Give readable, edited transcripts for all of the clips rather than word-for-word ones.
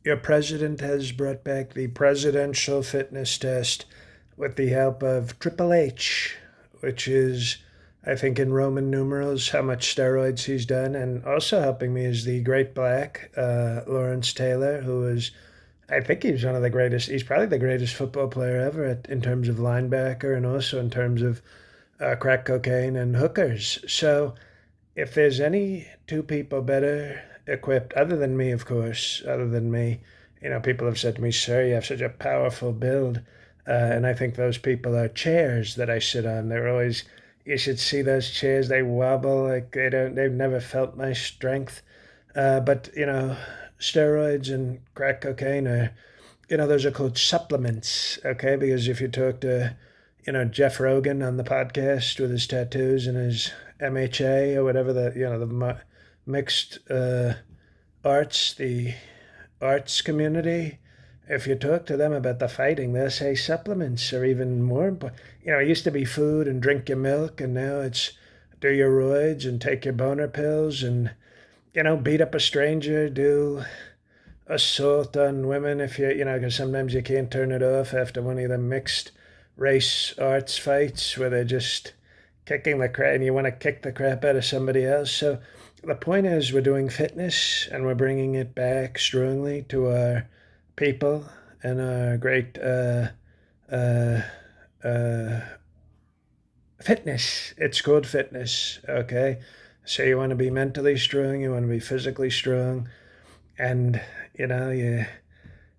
Your president has brought back the presidential fitness test with the help of Triple H, which is, I think, in Roman numerals, how much steroids he's done. And also helping me is the great black, Lawrence Taylor, who is, I think he's one of the greatest, he's probably the greatest football player ever in terms of linebacker and also in terms of crack cocaine and hookers. So if there's any two people better equipped, other than me, of course, other than me, people have said to me, "Sir, you have such a powerful build," and I think those people are chairs that I sit on. They're always, you should see those chairs. They wobble like they don't. They've never felt my strength. But steroids and crack cocaine are, those are called supplements. Okay, because if you talk to Jeff Rogan on the podcast with his tattoos and his MHA or whatever the mixed arts, the arts community. If you talk to them about the fighting, they'll say supplements are even more important. It used to be food and drink your milk, and now it's do your roids and take your boner pills and beat up a stranger, do assault on women if because sometimes you can't turn it off after one of the mixed race arts fights where they're just kicking the crap and you want to kick the crap out of somebody else. So the point is we're doing fitness and we're bringing it back strongly to our people and our great uh, uh, fitness. It's called fitness, okay? So you want to be mentally strong, you want to be physically strong, and you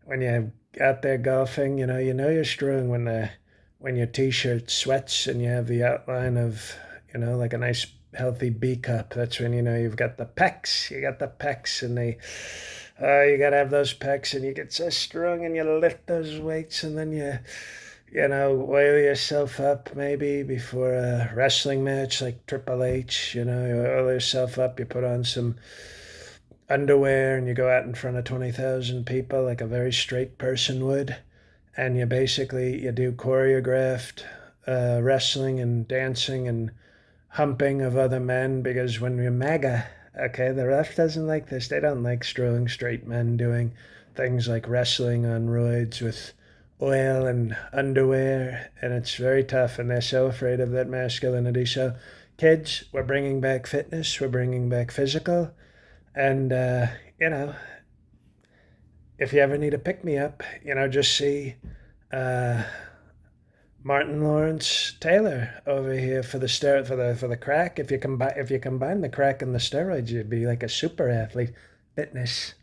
when you're out there golfing, you're strong when your t-shirt sweats and you have the outline of like a nice healthy B cup. That's when you've got the pecs. You got the pecs, and you gotta have those pecs, and you get so strong, and you lift those weights, and then oil yourself up maybe before a wrestling match like Triple H. You oil yourself up. You put on some underwear and you go out in front of 20,000 people like a very straight person would, and you do choreographed wrestling and dancing and humping of other men, because when you're MAGA, okay, the left doesn't like this. They don't like strong straight men doing things like wrestling on roids with oil and underwear, and it's very tough, and they're so afraid of that masculinity. So kids, we're bringing back fitness, we're bringing back physical, and you know, if you ever need a pick me up, just see uh, Martin Lawrence Taylor over here for the for the crack. If you combine the crack and the steroids, you'd be like a super athlete. Fitness.